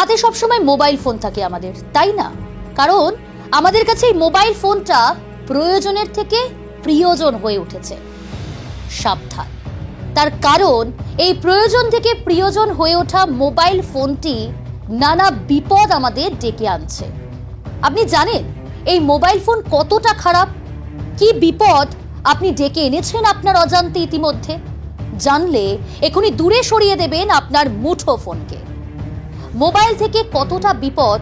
হাতে সবসময় mobile phone থাকে আমাদের, তাই না? কারণ আমাদের কাছে এই মোবাইল ফোনটা প্রয়োজনের থেকে প্রিয়জন হয়ে উঠেছে। সাবধান, তার কারণ এই প্রয়োজন থেকে প্রিয়জন হয়ে ওঠা মোবাইল ফোনটি নানা বিপদ আমাদের ডেকে আনছে। আপনি জানেন এই মোবাইল ফোন কতটা খারাপ? কি বিপদ আপনি ডেকে এনেছেন আপনার অজান্তে ইতিমধ্যে? জানলে এখনই দূরে সরিয়ে দেবেন আপনার মুঠো ফোনকে। মোবাইল থেকে কতটা বিপদ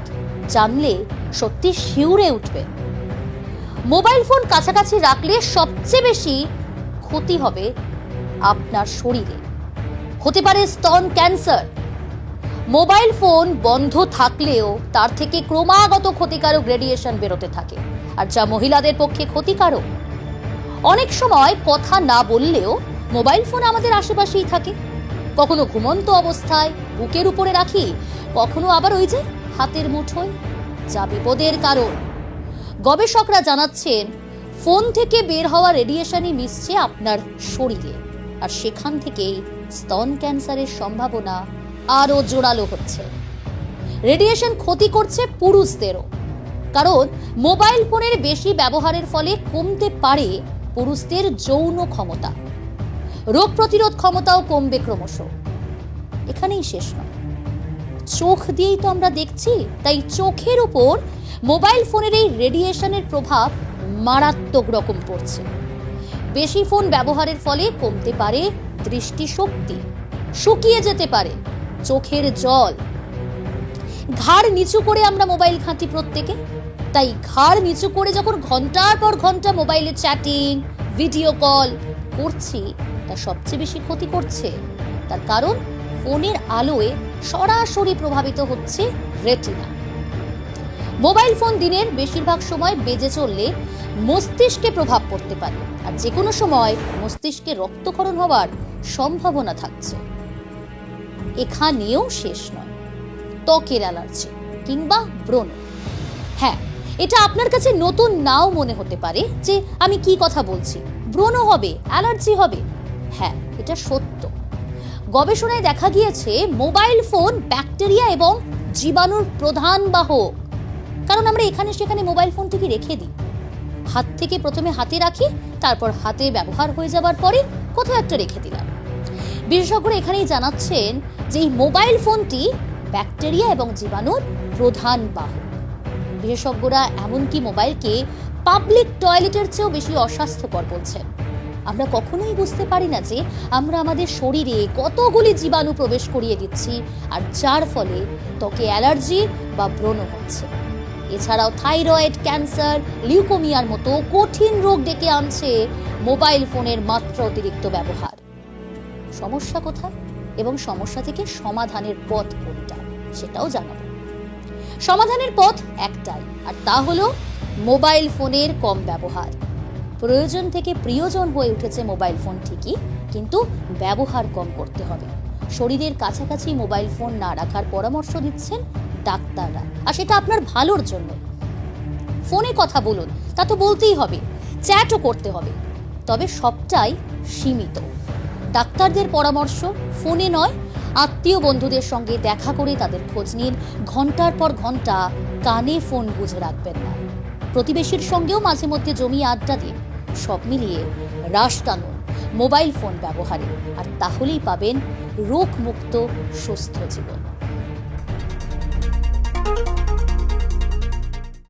জানলে সত্যি শিউরে উঠবে। মোবাইল ফোন কাছাকাছি রাখলে সবচেয়ে বেশি ক্ষতি হবে আপনার শরীরে। হতে পারে স্তন ক্যান্সার। মোবাইল ফোন বন্ধ থাকলেও তার থেকে ক্রমাগত ক্ষতিকারক রেডিয়েশন বেরোতে থাকে, আর যা মহিলাদের পক্ষে ক্ষতিকারক। অনেক সময় কথা না বললেও মোবাইল ফোন আমাদের আশেপাশেই থাকে। কখনো ঘুমন্ত অবস্থায় বুকের উপরে রাখি, কখনো আবার ওই যে হাতের মুঠোয়, যা বিপদের কারণ। গবেষকরা জানাচ্ছেন ফোন থেকে বের হওয়া রেডিয়েশনই মিশছে আপনার শরীরে, আর সেখান থেকেই স্তন ক্যান্সারের সম্ভাবনা আরো জোরালো হচ্ছে। রেডিয়েশন ক্ষতি করছে পুরুষদেরও, কারণ মোবাইল ফোনের বেশি ব্যবহারের ফলে কমতে পারে পুরুষদের যৌন ক্ষমতা, রোগ প্রতিরোধ ক্ষমতাও কমবে ক্রমশ। এখানেই শেষ নয়, চোখ দিয়েই তো আমরা দেখছি, তাই চোখের উপর মোবাইল ফোনের এই রেডিয়েশনের প্রভাব মারাত্মক রকম পড়ছে। বেশি ফোন ব্যবহারের ফলে কমতে পারে দৃষ্টিশক্তি, শুকিয়ে যেতে পারে চোখের জল। ঘাড় নিচু করে আমরা মোবাইল ঘাঁটি প্রত্যেকে, তাই ঘাড় নিচু করে যখন ঘন্টার পর ঘন্টা মোবাইলে চ্যাটিং, ভিডিও কল করছি, তা সবচেয়ে বেশি ক্ষতি করছে। তার কারণ ফোনের আলোয় সরাসরি প্রভাবিত হচ্ছে রেটিনা। মোবাইল ফোন দিনের বেশিরভাগ সময় বেজে চললে মস্তিষ্কে প্রভাব পড়তে পারে, আর যে কোনো সময় মস্তিষ্কে রক্তক্ষরণ হওয়ার সম্ভাবনা থাকছে। এখানেও শেষ নয়, ত্বকের অ্যালার্জি কিংবা ব্রণ। হ্যাঁ, এটা আপনার কাছে নতুন নাও মনে হতে পারে যে আমি কি কথা বলছি, ব্রণ হবে, অ্যালার্জি হবে। হ্যাঁ, এটা সত্য। গবেষণায় দেখা গিয়েছে মোবাইল ফোন ব্যাকটেরিয়া এবং জীবাণুর প্রধান বাহক। কারণ আমরা এখানে সেখানে মোবাইল ফোনটিকে রেখে দিই। হাত থেকে প্রথমে হাতে রাখি, তারপর হাতে ব্যবহার হয়ে যাবার পরে কোথাও একটা রেখে দিলাম। বিশেষজ্ঞরা এখানেই জানাচ্ছেন যে এই মোবাইল ফোনটি ব্যাকটেরিয়া এবং জীবাণুর প্রধান বাহক। বিশেষজ্ঞরা এমনকি মোবাইলকে পাবলিক টয়লেটের চেয়েও বেশি অস্বাস্থ্যকর বলছেন। আমরা কখনোই বুঝতে পারি না যে আমরা আমাদের শরীরে কতগুলি জীবাণু প্রবেশ করিয়ে দিচ্ছি, আর যার ফলে ত্বকে অ্যালার্জি বা ব্রণ হচ্ছে। এছাড়াও থাইরয়েড, ক্যান্সার, লিউকোমিয়ার মতো কঠিন রোগ ডেকে আনছে মোবাইল ফোনের মাত্রা অতিরিক্ত ব্যবহার। সমস্যা কোথায় এবং সমস্যা থেকে সমাধানের পথ কোনটা, সেটাও জানাবো। সমাধানের পথ একটাই, আর তা হলো মোবাইল ফোনের কম ব্যবহার। প্রয়োজন থেকে প্রিয়জন হয়ে উঠেছে মোবাইল ফোন ঠিকই, কিন্তু ব্যবহার কম করতে হবে। শরীরের কাছাকাছি মোবাইল ফোন না রাখার পরামর্শ দিচ্ছেন ডাক্তাররা, আর সেটা আপনার ভালোর জন্য। ফোনে কথা বলুন, তা তো বলতেই হবে, চ্যাটও করতে হবে, তবে সবটাই সীমিত। ডাক্তারদের পরামর্শ ফোনে নয়, আত্মীয় বন্ধুদের সঙ্গে দেখা করে তাদের খোঁজ নিন। ঘন্টার পর ঘন্টা কানে ফোন গুঁজে রাখবেন না। প্রতিবেশীর সঙ্গেও মাঝে মধ্যে জমিয়ে আড্ডা দিন। সব মিলিয়ে রাশ টানুন মোবাইল ফোন ব্যবহারে, আর তাহলেই পাবেন রোগমুক্ত সুস্থ জীবন।